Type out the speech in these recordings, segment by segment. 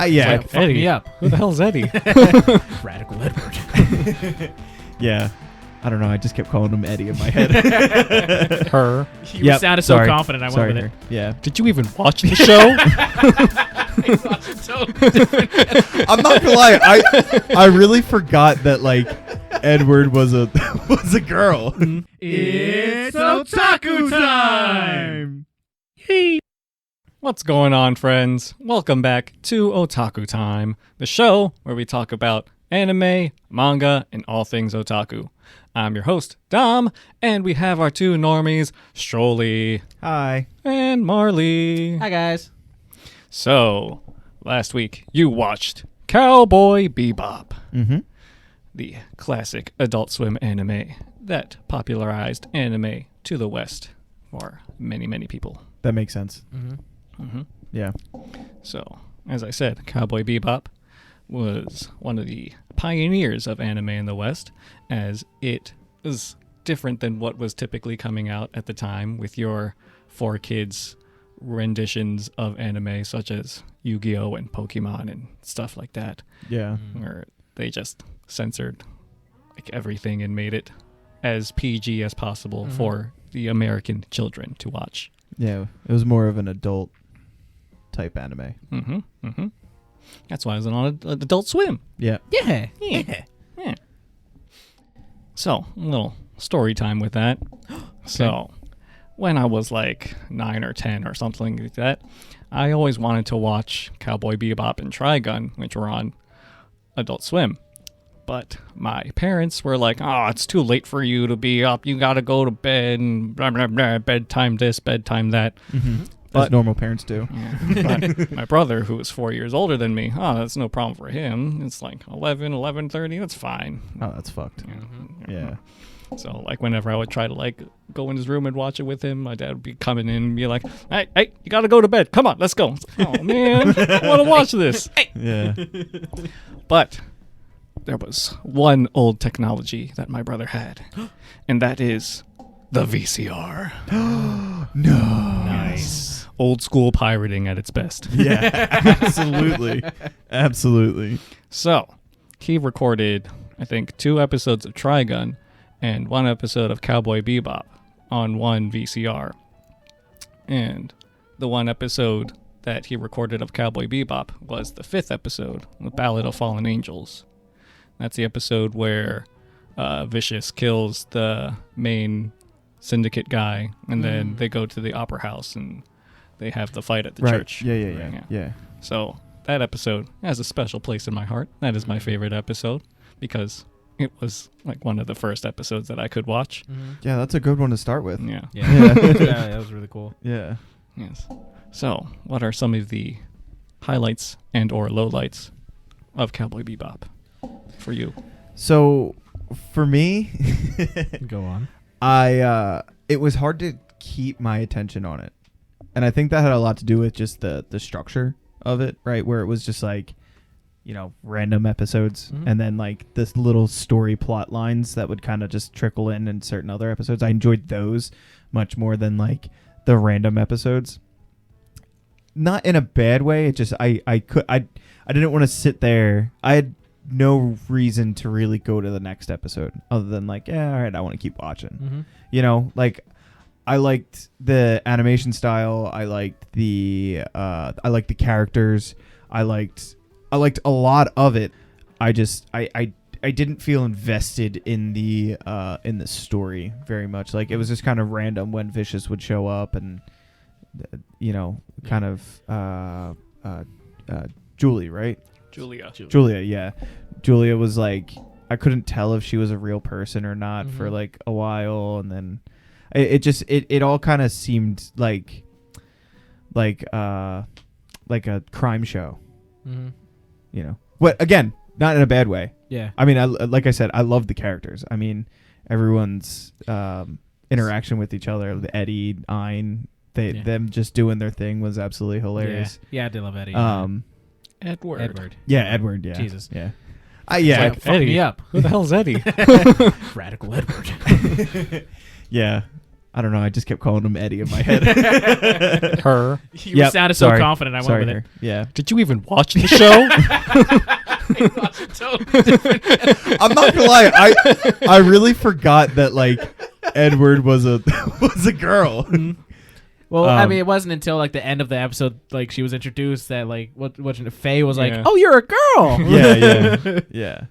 Yeah. Like, Eddie. Me up. Who the hell's Eddie? Radical Edward. Yeah. I don't know. I just kept calling him Eddie in my head. Her. You sounded so confident. I went with it. Yeah. Did you even watch the show? I'm not gonna lie. I really forgot that like Edward was a girl. It's Otaku time! Hey. What's going on, friends? Welcome back to Otaku Time, the show where we talk about anime, manga, and all things otaku. I'm your host, Dom, and we have our two normies, Strolly Hi. and Marley. Hi, guys. So, last week you watched Cowboy Bebop, the classic Adultswim anime that popularized anime to the West for many, many people. That makes sense. Yeah. So, as I said, Cowboy Bebop was one of the pioneers of anime in the West, as it was different than what was typically coming out at the time with your 4Kids renditions of anime such as Yu-Gi-Oh! And Pokemon and stuff like that. Yeah. Where they just censored like everything and made it as PG as possible for the American children to watch. Yeah. It was more of an adult type anime. That's why I was on Adultswim. Yeah. Yeah. So, a little story time with that. So, when I was like 9 or 10 or something like that, I always wanted to watch Cowboy Bebop and Trigun, which were on Adult Swim. But my parents were like, oh, it's too late for you to be up. You got to go to bed and blah, blah, blah, bedtime this, bedtime that. As normal parents do. Yeah. But my brother, who was 4 years older than me, that's no problem for him. It's like 11:30, that's fine. Oh, that's fucked. Yeah. So, like, whenever I would try to, like, go in his room and watch it with him, my dad would be coming in and be like, hey, you got to go to bed. Come on, let's go. Oh, man, I want to watch this. Yeah. But there was one old technology that my brother had, and that is the VCR. No. Nice. Old school pirating at its best. Yeah. Absolutely. Absolutely. So, he recorded, I think, 2 episodes of Trigun and 1 episode of Cowboy Bebop on one VCR. And the 1 episode that he recorded of Cowboy Bebop was the 5th episode, The Ballad of Fallen Angels. That's the episode where Vicious kills the main syndicate guy, and then they go to the opera house and they have the fight at the church. Yeah. So that episode has a special place in my heart. That is my favorite episode because it was like one of the first episodes that I could watch. Yeah, that's a good one to start with. Yeah. Yeah, that was really cool. Yeah. Yes. So, what are some of the highlights and or lowlights of Cowboy Bebop for you? So, for me, Go on. it was hard to keep my attention on it. And I think that had a lot to do with just the structure of it, right? Where it was just like, random episodes and then like this little story plot lines that would kind of just trickle in certain other episodes. I enjoyed those much more than like the random episodes. Not in a bad way. It just, I didn't want to sit there. I had no reason to really go to the next episode other than like, yeah, all right, I want to keep watching. Like I liked the animation style. I liked the characters. I liked a lot of it. I didn't feel invested in the story very much. Like it was just kind of random when Vicious would show up and Julie, right? Julia, yeah. Julia was like, I couldn't tell if she was a real person or not for like a while, and then it all kind of seemed like a crime show. But again, not in a bad way. Yeah. I mean, like I said, I love the characters. I mean, everyone's interaction with each other, Eddie, Ein, them just doing their thing was absolutely hilarious. Yeah, I did love Eddie. Edward. Yeah, Edward. Yeah. Jesus. Yeah. Yeah. Eddie. Me up. Who the hell's Eddie? Radical Edward. Yeah. I don't know. I just kept calling him Eddie in my head. Her. You sounded so sorry. confident. I went Sorry, with her. Yeah. Did you even watch the show? I'm not gonna lie. I really forgot that like Edward was a girl. Well, I mean, it wasn't until like the end of the episode, like she was introduced, that like what Faye was like, Yeah. "Oh, you're a girl." Yeah.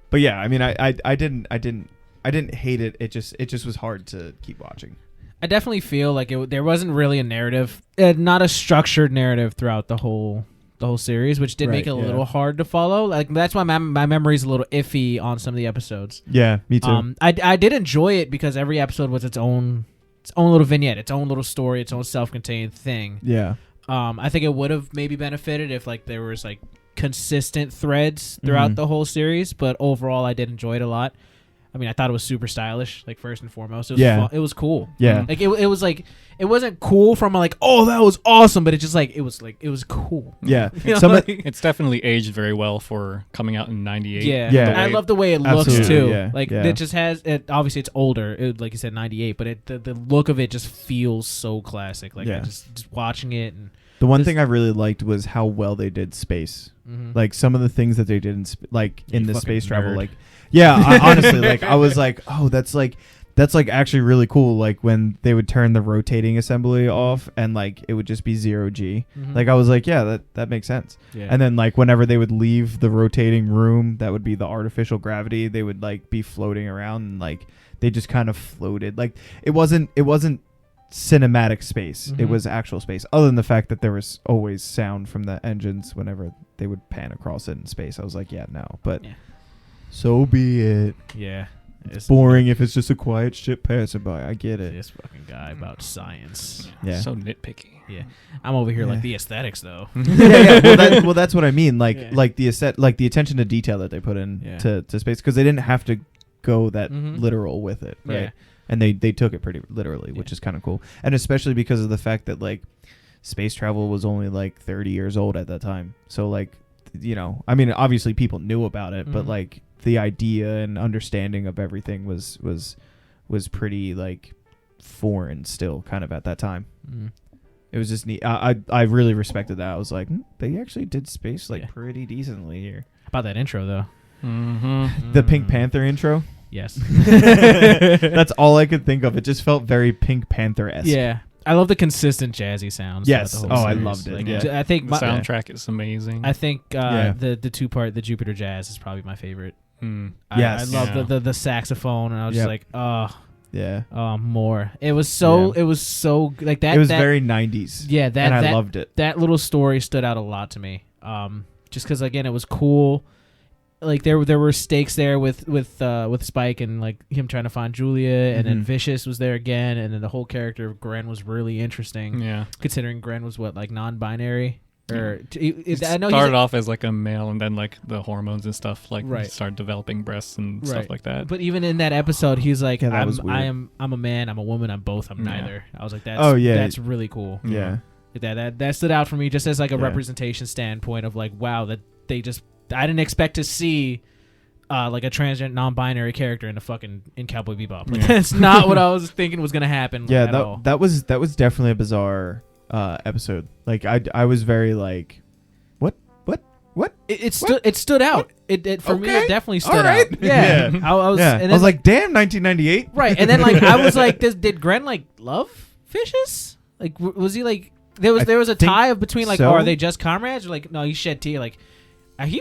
But yeah, I mean, I didn't hate it. It just was hard to keep watching. I definitely feel like there wasn't really a narrative, not a structured narrative throughout the whole series, which did make it a little hard to follow. Like that's why my memory's a little iffy on some of the episodes. Yeah, me too. I did enjoy it because every episode was its own little vignette, its own little story, its own self-contained thing. Yeah. I think it would have maybe benefited if like there was like consistent threads throughout the whole series, but overall I did enjoy it a lot. I mean, I thought it was super stylish, like first and foremost. It was fun. It was cool. Yeah. Like it was like it wasn't cool from like, oh, that was awesome, but it just like it was cool. Yeah. You know, Some like- It's definitely aged very well for coming out in '98. Yeah. Yeah. I love the way it looks Absolutely, too. yeah, Like yeah. it just has it. Obviously, it's older. Like you said, '98, but the look of it just feels so classic. Like I just watching it and The one thing I really liked was how well they did space. Like some of the things that they did in the fucking space travel, nerd. like honestly, like I was like, oh, that's like actually really cool. Like when they would turn the rotating assembly off and like it would just be 0G. Like I was like, yeah, that makes sense. Yeah. And then like whenever they would leave the rotating room, that would be the artificial gravity. They would like be floating around and like they just kind of floated. Like it wasn't cinematic space. It was actual space, other than the fact that there was always sound from the engines whenever they would pan across it in space. I was like, yeah, no, but so be it. yeah. It's boring if it's just a quiet ship passing by. I get it. This fucking guy about science. Yeah. So nitpicky. Yeah, I'm over here Yeah. like the aesthetics though. Yeah. Well, that's what I mean. Like Yeah. like the the attention to detail that they put in to space, because they didn't have to go that literal with it, right? Yeah. And they took it pretty literally, which is kind of cool. And especially because of the fact that like space travel was only like 30 years old at that time. So like, you know, I mean, obviously people knew about it, but like the idea and understanding of everything was pretty like foreign still kind of at that time. It was just neat. I really respected that. I was like, they actually did space like pretty decently here. How about that intro though? The Pink Panther intro. Yes. That's all I could think of. It just felt very Pink Panther-esque. Yeah. I love the consistent jazzy sounds. Yes. throughout the whole Oh, I series. loved it. Like, Yeah. I think The soundtrack is amazing. I think Yeah. the 2-part, the Jupiter Jazz, is probably my favorite. Yes. I love the saxophone, and I was just like, Yeah. more. It was so like that. It was that, very 90s. Yeah, that and I that, loved it. That little story stood out a lot to me. Just because again, it was cool. Like there were stakes there with Spike and like him trying to find Julia, and then Vicious was there again, and then the whole character of Gren was really interesting. Yeah. Considering Gren was what, non-binary, or I know started off as like a male, and then like the hormones and stuff like started developing breasts and stuff like that. But even in that episode, he's like, was weird. I'm a man, I'm a woman, I'm both, I'm neither. I was like, that's really cool. Yeah. That stood out for me just as like a representation standpoint of like, wow, that they just, I didn't expect to see like a transgender non-binary character in Cowboy Bebop. Like, that's not what I was thinking was gonna happen. Yeah, at all. that was definitely a bizarre episode. Like I was very like, what? It stood out. It for me it definitely stood right. out. Yeah. Yeah. I was. Yeah. And then, I was like, damn, 1998. right, and then like I was like, did Gren like love Fishes? Like was he like there was a tie between like, so. oh, are they just comrades, or like no, he shed tears, like he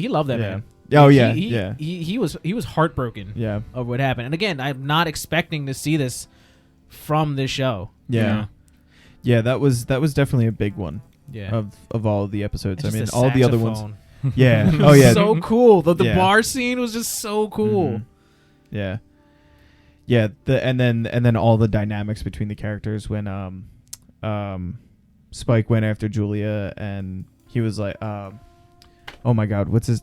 loved that man. Oh Like, yeah, he was heartbroken. Yeah. Of what happened, and again, I'm not expecting to see this from this show. Yeah. Yeah, that was definitely a big one. Yeah. Of all of the episodes. And I mean, just all the other ones. saxophone. Yeah. Oh yeah. So cool. The Yeah. bar scene was just so cool. Mhm. Yeah. Yeah. And then all the dynamics between the characters when Spike went after Julia and he was like oh my god, what's his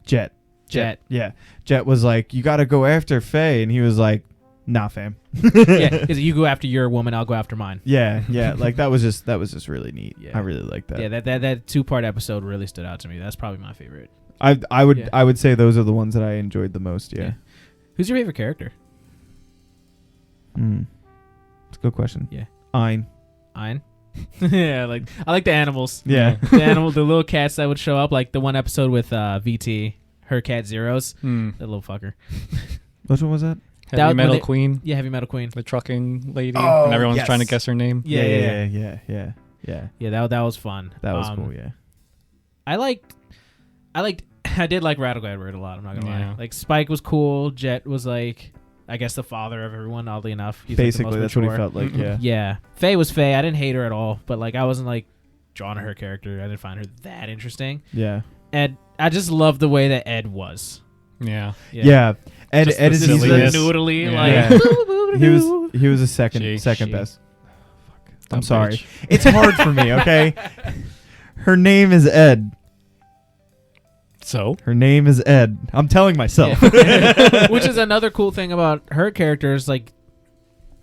Jet. Yeah. Jet was like, you got to go after Faye, and he was like, nah, fam. Yeah, you go after your woman, I'll go after mine. Yeah. Like that was just really neat. Yeah. I really like that. Yeah, that 2-part episode really stood out to me. That's probably my favorite. I would say those are the ones that I enjoyed the most. Yeah. Who's your favorite character? It's a good question. Yeah. Ein. Yeah, I like the animals. Yeah. The little cats that would show up, like the one episode with VT, her cat Zeros, that little fucker. Which one was that? Heavy Metal Queen. Yeah, Heavy Metal Queen. The trucking lady. Oh, and everyone's yes. trying to guess her name. Yeah. Yeah. That was fun. That was cool. Yeah. I did like Radical Edward a lot. I'm not gonna Yeah. lie. Like Spike was cool. Jet was like, I guess the father of everyone. Oddly enough, he's Basically, like that's what he mature. felt like. Yeah. Yeah. Faye was Faye. I didn't hate her at all, but like I wasn't like drawn to her character. I didn't find her that interesting. Yeah. Ed, I just loved the way that Ed was. Yeah. Yeah. Ed Just is the silliness. noodly, Yeah. like Yeah. He was a second She. best. Dumb I'm sorry. bitch. It's hard for me. Okay. Her name is Ed. So? Her name is Ed. I'm telling myself. Yeah. Which is another cool thing about her character is like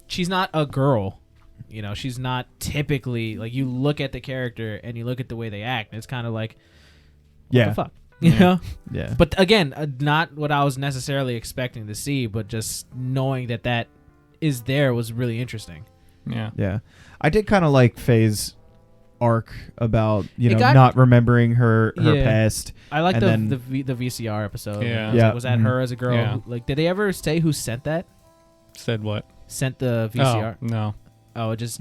she's not a girl. You know, she's not typically like you look at the character and you look at the way they act and it's kind of like what the fuck? You Yeah. know? Yeah. But again, not what I was necessarily expecting to see, but just knowing that is there was really interesting. Yeah. Yeah. I did kind of like Faye's arc about, got- not remembering her Yeah. past. I like And the then- the VCR episode. Yeah. I was Yeah. like, was that Mhm. her as a girl? Yeah. Like, did they ever say who sent that? Said what? Sent the VCR? Oh, no. Oh, it just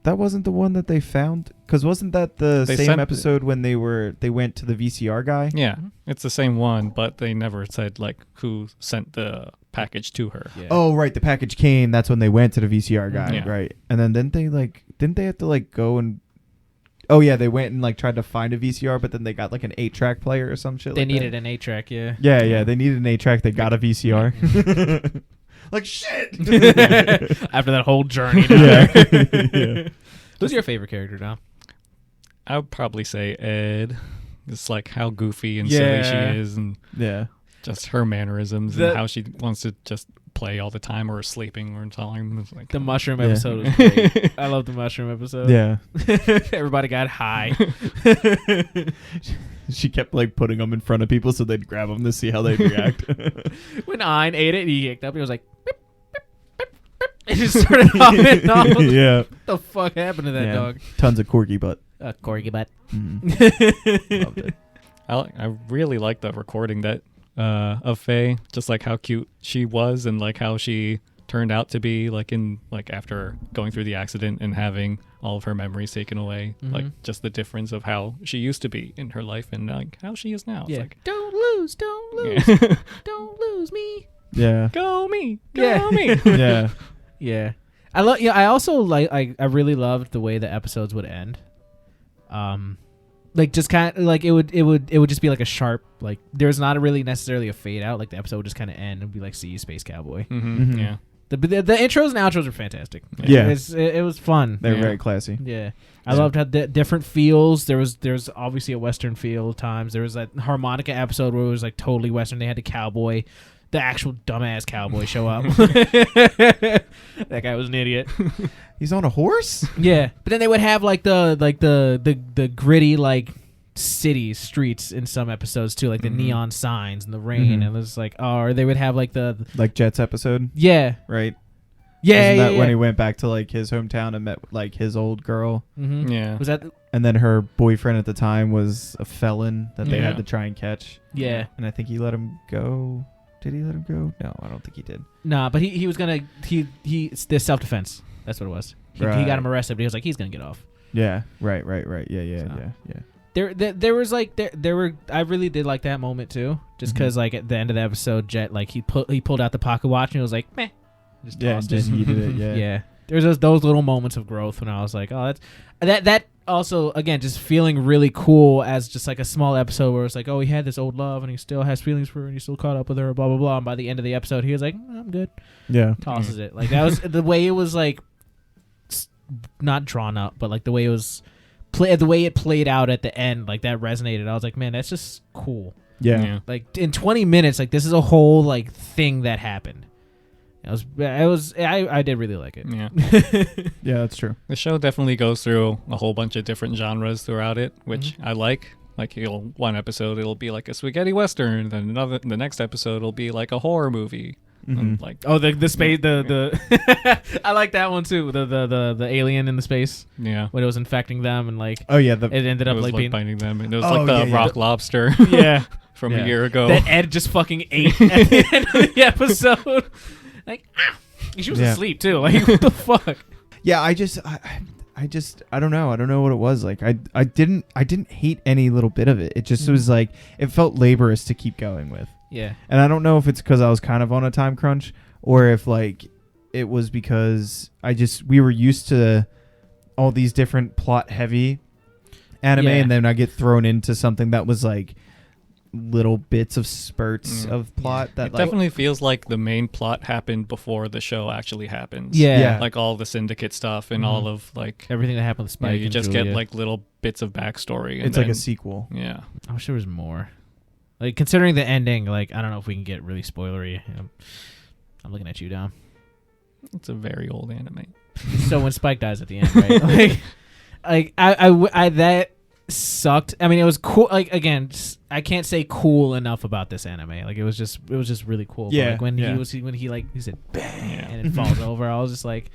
That wasn't the one that they found, because wasn't that the They same sent- episode when they went to the VCR guy? Yeah. It's the same one, but they never said, like, who sent the package to her. yeah. Oh, right. The package came. That's when they went to the VCR guy. Yeah. Right. And then didn't they have to like go and? Oh yeah, they went and like tried to find a VCR, but then they got like an 8-track player or some shit. they like needed that. an 8-track, yeah. Yeah. They needed an 8-track. They got a VCR. Like shit. After that whole journey. Yeah. Yeah. Who's your favorite character, Dom? I would probably say Ed. It's like how goofy and Yeah. silly she is and Yeah. just her mannerisms The- and how she wants to just play all the time or sleeping or time. It's like, The mushroom Yeah. episode was great. I love the mushroom episode. Yeah. Everybody got high. She kept like putting them in front of people so they'd grab them to see how they'd react. When Ein ate it, he kicked up. He was like, beep, beep, beep, beep. And just started hopping off. Yeah. What the fuck happened to that Yeah. dog? Tons of corgi butt. Corgi butt. Loved it. I really like the recording that of Faye, just like how cute she was and like how she turned out to be like in like after going through the accident and having all of her memories taken away, like just the difference of how she used to be in her life and like how she is now. Yeah. It's like, Don't lose yeah. don't lose me. Yeah. Go me, Yeah. go me. Yeah. Yeah. I love. Yeah, I also like. I really loved the way the episodes would end. Like just kind of like it would just be like a sharp like there's not really necessarily a fade out. Like the episode would just kind of end and be like, "See you, Space Cowboy." Mhm. Yeah. The intros and outros are fantastic. Yeah. It was fun. They're Yeah. very classy. Yeah, I Yeah. loved how the different feels. There's obviously a Western feel at times. There was that harmonica episode where it was like totally Western. They had the cowboy, the actual dumbass cowboy show up. That guy was an idiot. He's on a horse? Yeah, but then they would have like the gritty like city streets in some episodes too, like the neon signs and the rain, and it was like, oh, or they would have like the Like Jet's episode, yeah right? yeah Isn't that yeah, when he went back to like his hometown and met like his old girl? mm-hmm. Yeah. Was that And then her boyfriend at the time was a felon that they Yeah. had to try and catch. yeah. And I think he let him go. Did he let him go? No, I don't think he did. Nah, but he was gonna it's the self defense. That's what it was. He Right. got him arrested, but he was like he's gonna get off. Yeah. Right. Yeah. So. Yeah. There was like there were I really did like that moment too, just Mhm. because like at the end of the episode, Jet like he pulled out the pocket watch and he was like meh, just Yeah. tossed Just it. he did it. Yeah. Yeah, there's those little moments of growth when I was like, oh, that also again just feeling really cool as just like a small episode where it's like, oh, he had this old love and he still has feelings for her and he's still caught up with her, blah blah blah. And by the end of the episode, he was like, I'm good, Yeah. tosses it. Like that was the way it was like not drawn up, but like the way it was. The way it played out at the end, like that resonated. I was like, man, that's just cool. Yeah. Like in 20 minutes, like this is a whole like thing that happened. I did really like it. Yeah. Yeah. That's true. The show definitely goes through a whole bunch of different genres throughout it, which I like. Like one episode it'll be like a spaghetti western, then the next episode it'll be like a horror movie, And like, Oh, the space, the I like that one too. The alien in the space yeah, when it was infecting them and like Oh yeah, it ended it up was like like being biting them, and it was Oh, like the yeah, rock lobster yeah from Yeah. a year ago. that Ed just fucking ate at the end of the episode. Like she was Yeah. asleep too. Like what the fuck? yeah. I don't know. I don't know what it was. Like I didn't hate any little bit of it. It just was like it felt laborious to keep going with. Yeah. And I don't know if it's because I was kind of on a time crunch or if like it was because we were used to all these different plot heavy anime, Yeah. and then I get thrown into something that was like little bits of spurts of plot that It like definitely feels like the main plot happened before the show actually happens. Yeah. Like all the syndicate stuff and all of like Everything that happened with Spike. you and just Julia. get like little bits of backstory. And it's like then- a sequel. Yeah. I wish there was more. Like considering the ending, like I don't know if we can get really spoilery. I'm looking at you, Dom. It's a very old anime. So when Spike dies at the end, right? like I that sucked. I mean, it was cool. Like again, I can't say cool enough about this anime. Like it was just really cool. Yeah, But like when yeah. he said bang Yeah. and it falls over, I was just like,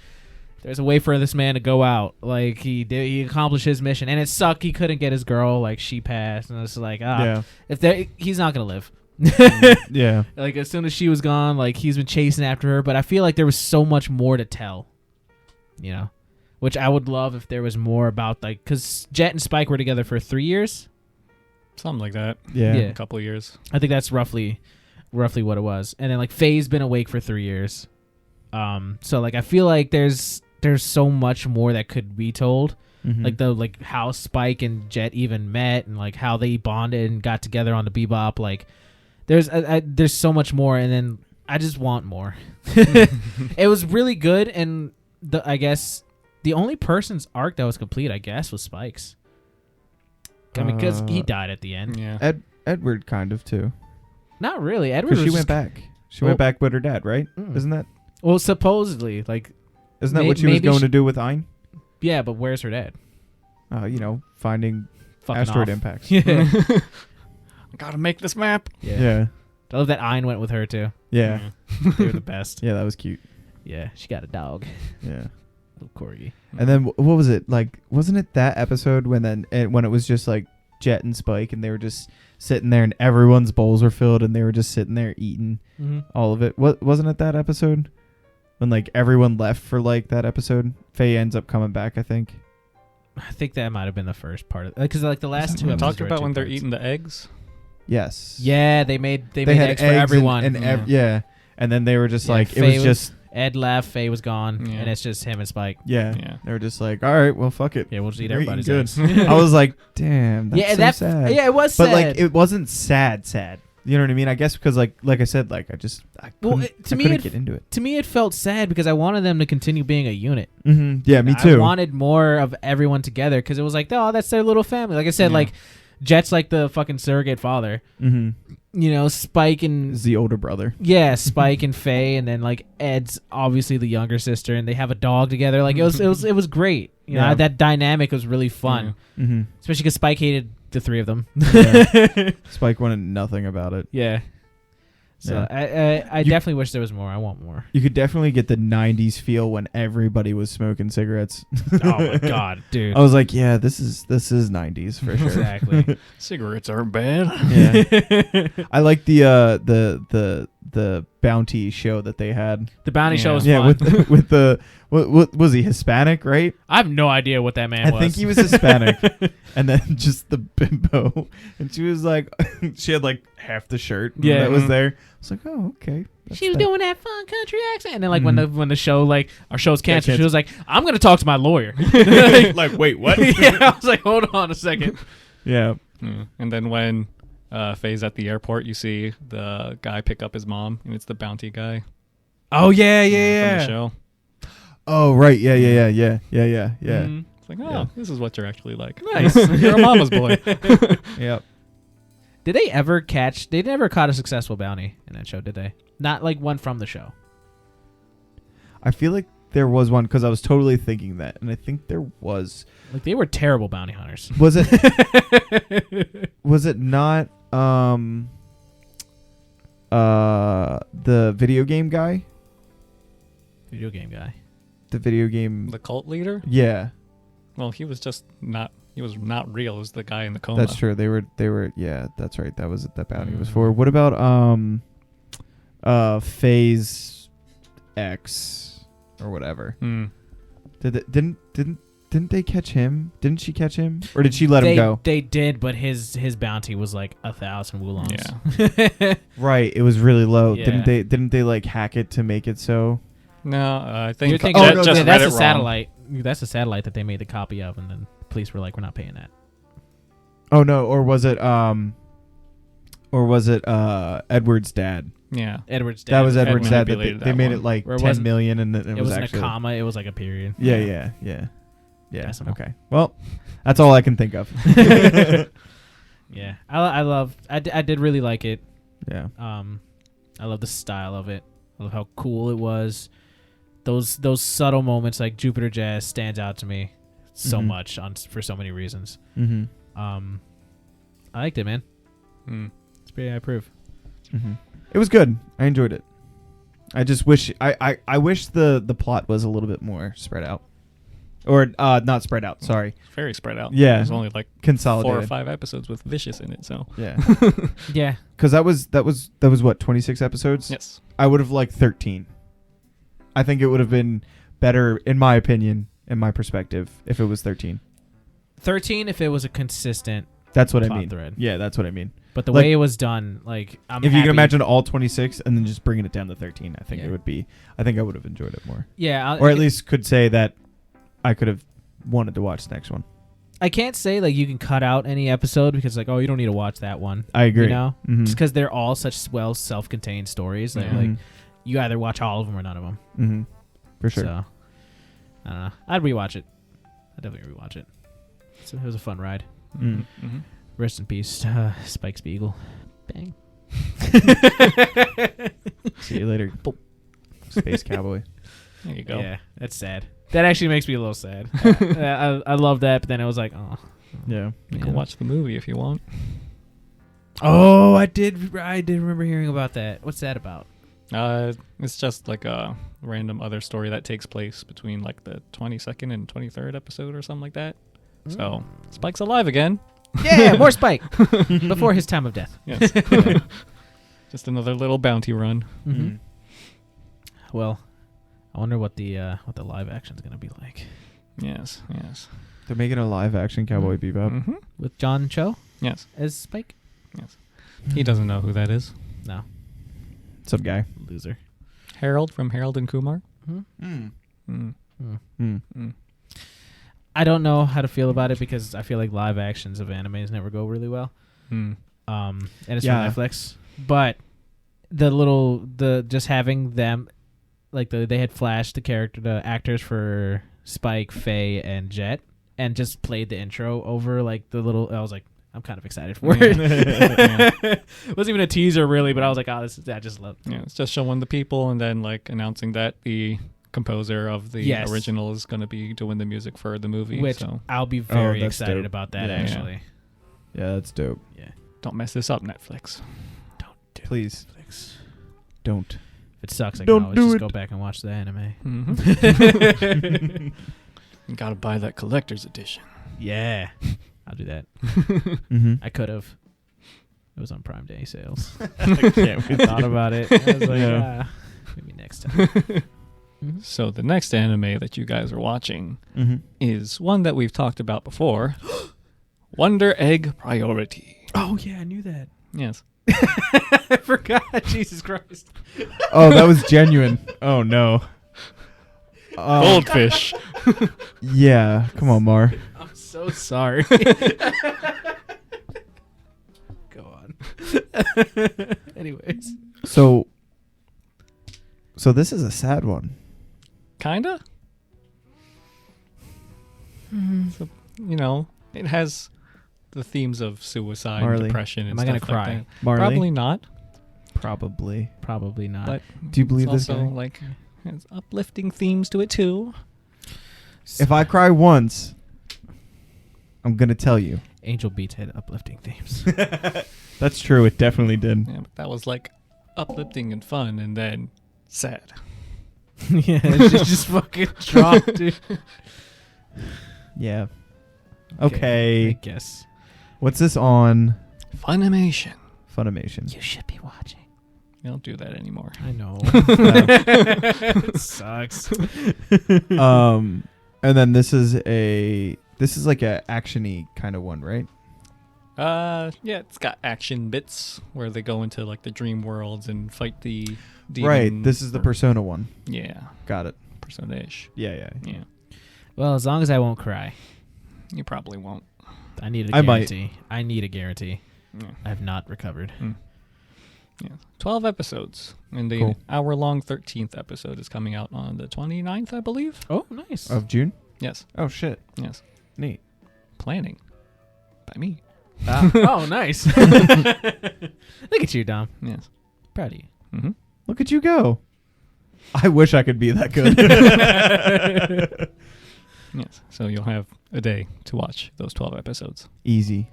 there's a way for this man to go out. Like he accomplished his mission, and it sucked. He couldn't get his girl. Like she passed, and it's like Yeah. he's not gonna live. Yeah. Like as soon as she was gone, like he's been chasing after her. But I feel like there was so much more to tell, you know, which I would love if there was more about like because Jet and Spike were together for 3 years. Something like that. Yeah. Yeah. A couple of years. I think that's roughly what it was. And then like Faye's been awake for 3 years. So like I feel like there's so much more that could be told. Mhm. Like how Spike and Jet even met and like how they bonded and got together on the Bebop. Like there's so much more, and then I just want more. It was really good, and I guess the only person's arc that was complete, I guess, was Spike's. I mean, because he died at the end. Yeah. Edward kind of too. Not really. Edward Because was she went just- back. She Well- went back with her dad, right? Mm. Isn't that supposedly like what she was maybe going she- to do with Ein? yeah, but where's her dad? Finding Fucking asteroid off. impacts. Yeah. Gotta make this map. Yeah. I love that Ein went with her too. Yeah. They were the best. Yeah, that was cute. Yeah, she got a dog, Yeah. little corgi. And then what was it like? Wasn't it that episode when it was just like Jet and Spike, and they were just sitting there, and everyone's bowls were filled, and they were just sitting there eating all of it? Wasn't it that episode when like everyone left for like that episode? Faye ends up coming back, I think. I think that might have been the first part of because like the last two We episodes talked were about two when they're parts. eating the eggs. Yes. Yeah, they made They made had eggs for everyone. and yeah, and then they were just Yeah, like it Faye was just Ed left, Faye was gone, Yeah. and it's just him and Spike. yeah. Yeah. They were just like, all right, well, fuck it. Yeah, we'll just eat We're eating everybody's good. eggs. I was like, damn, that's yeah, so sad. yeah, it was But sad. like it wasn't sad. You know what I mean? I guess because like I said, like I Well, couldn't, to I me couldn't it- get into it. to me, it felt sad because I wanted them to continue being a unit. Yeah, me I too. wanted more of everyone together because it was like, oh, that's their little family. Like I said, Yeah. like Jet's like the fucking surrogate father. You know, Spike and Is the older brother. yeah, Spike and Faye, and then like Ed's obviously the younger sister, and they have a dog together. Like it was great. You know, Yeah. that dynamic was really fun, Mm-hmm. especially because Spike hated the three of them. Yeah. Spike wanted nothing about it. Yeah. So Yeah. I definitely wish there was more. I want more. You could definitely get the '90s feel when everybody was smoking cigarettes. Oh my god, dude. I was like, yeah, this is '90s for sure. Exactly. Cigarettes aren't bad. Yeah. I like the bounty show that they had. The bounty Yeah. show was Yeah, fun. with the what was he Hispanic, right? I have no idea what that man I was. think he was Hispanic. And then just the bimbo, and she was like, she had like half the shirt Yeah. that was there. I was like, oh, okay. That's She was that. doing that fun country accent, and then like Mhm. when the show like our show's canceled, she canceled. was like, "I'm gonna talk to my lawyer." like, wait, what? Yeah, I was like, "Hold on a second. Yeah. Yeah. And then when Faye's at the airport, you see the guy pick up his mom, and it's the bounty guy Oh yeah, from yeah, the yeah. show. Oh, right. Yeah. Mhm. It's like, oh, Yeah. this is what you're actually like. Nice. You're a mama's boy. Yep. Did they ever catch? They never caught a successful bounty in that show, did they? Not like one from the show. I feel like there was one because I was totally thinking that, and I think there was. Like they were terrible bounty hunters. Was it? Was it not? the video game guy. Video game guy. The video game. The cult leader? Yeah, Well, he was just not. He was not real. It was the guy in the coma. that's true. They were. Yeah, that's right. That was what that bounty was for. What about Phase X or whatever? Hmm. Didn't they catch him? Didn't she catch him, or did she let him go? They did, but his bounty was like 1,000 wulongs. Yeah. Right. It was really low. Yeah. Didn't they like hack it to make it so? No, I think You're thinking Jet no, just that's read a it satellite. That's a satellite that they made the copy of, and then police were like, "We're not paying that." Oh no, or was it Edward's dad? wrong. Yeah. Edward's dad. That was Edward's dad. That manipulated they that made one. it like Where it 10 wasn't- million, and it It was wasn't actually a comma. It was like a period. Yeah. Decimal. Okay. Well, that's all I can think of. Yeah. I did really like it. Yeah. I love the style of it. I love how cool it was. Those subtle moments like Jupiter Jazz stands out to me so Mhm. much for so many reasons. Mm-hmm. I liked it, man. Mm. It's pretty. I approve. Mm-hmm. It was good. I enjoyed it. I just wish I wish the plot was a little bit more spread out, or not spread out. Sorry, Very spread out. Yeah. There's only like 4 consolidated. or 5 episodes with Vicious in it. So. Yeah, Yeah. because that was what 26 episodes. Yes. I would have liked 13. I think it would have been better, in my opinion, in my perspective, if it was 13. 13 if it was a consistent That's what I plot mean. thread. Yeah, that's what I mean. But the Like- way it was done, like I'm If you happy. can imagine all 26 and then just bringing it down to 13, I think Yeah. it would be. I think I would have enjoyed it more, Yeah. or at least could say that I could have wanted to watch the next one. I can't say like you can cut out any episode because like, oh, you don't need to watch that one. I agree. You know, Mhm. just because they're all such self-contained stories. That, Yeah. like you either watch all of them or none of them. Mm-hmm. For sure. So I don't know. I'd rewatch it. I'd definitely rewatch it. So it was a fun ride. Mm. Mm-hmm. Rest in peace, Spike Spiegel. Bang. See you later. Space Cowboy. There you go. Yeah, that's sad. That actually makes me a little sad. I love that, but then I was like, oh. Yeah. You Yeah. can watch the movie if you want. Oh, I did remember hearing about that. What's that about? It's just like a random other story that takes place between like the 22nd and 23rd episode or something like that. So Spike's alive again. Yeah, more Spike before his time of death. Yes. Just another little bounty run. Mm-hmm. Well, I wonder what the live action's gonna be like Yes. Yes. They're making a live action Cowboy Bebop. Mm-hmm. with John Cho Yes. as Spike. Yes. He doesn't know who that is. No, Some guy. loser. Harold from Harold and Kumar. Mm. Mm. Mm. Mm. I don't know how to feel about it because I feel like live actions of animes never go really well. Mm. And it's Yeah. from Netflix. But just having them, like they had flashed the actors for Spike, Faye, and Jet, and just played the intro over like the little. I was like, I'm kind of excited for it. It wasn't even a teaser really, but I was like, oh, I just love. Yeah, it's just showing the people and then like announcing that the composer of the Yes. original is going to be doing the music for the movie. Which So I'll be very that's excited dope. about that Yeah. actually. Yeah, that's dope. Yeah. don't mess this up, Netflix. Don't do Please. Netflix. Don't. If it sucks, I Don't can always do just it. go back and watch the anime. Mm-hmm. You got to buy that collector's edition. Yeah. I'll do that. Mm-hmm. I could have. It was on Prime Day sales. can't I thought about it. I was like, Yeah. maybe next time. So the next anime that you guys are watching Mm-hmm. is one that we've talked about before. Wonder Egg Priority. Oh yeah, I knew that. Yes. I forgot. Jesus Christ. Oh, that was genuine. Oh no. Goldfish. Yeah. Come on, Mar. I'm so sorry. Go on. Anyways. So this is a sad one. Kinda. So, you know, it has the themes of suicide, Marley. and depression, and Am I stuff gonna like cry? that. Marley? Probably not. Probably. Probably not. But Do you believe it's this also guy? like has uplifting themes to it too. If I cry once, I'm gonna tell you. Angel Beats had uplifting themes. That's true. It definitely did. Yeah, but that was like uplifting and fun, and then sad. Yeah, it's just fucking dropped, dude. Yeah. I Okay. guess. What's this on? Funimation. Funimation. You should be watching. You don't do that anymore. I know. It sucks. And then this is like a actiony kind of one, right? Yeah, it's got action bits where they go into like the dream worlds and fight the demon. Right. This is the Persona one. Yeah, Got it. Persona-ish. Yeah. Yeah, Well, as long as I won't cry. you probably won't. I need a I might. guarantee. I need a guarantee. Yeah. I have not recovered. Yeah. 12 episodes. And the Cool. hour-long 13th episode is coming out on the 29th, I believe. Oh, nice. Of June? Yes. Oh shit. Yes. Neat. Planning. By me. Oh, nice. Look at you, Dom. Yes. Proud of you. Mm-hmm. Look at you go. I wish I could be that good. Yes. So you'll have a day to watch those 12 episodes. Easy.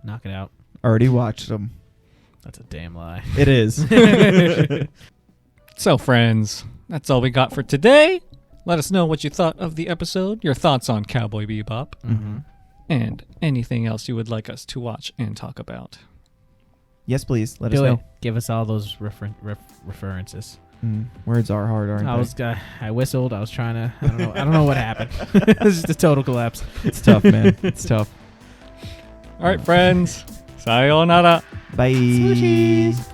Knock it out. Already watched them. That's a damn lie. It is. So, friends, that's all we got for today. Let us know what you thought of the episode, your thoughts on Cowboy Bebop, Mm-hmm. and anything else you would like us to watch and talk about. Yes, please. Let us Do it. know. Give us all those references. Words are hard, aren't they? I whistled. I was trying to. I don't know what happened. It's just a total collapse. It's tough, man. It's tough. All right, friends. Sayonara. Bye. Smooshies.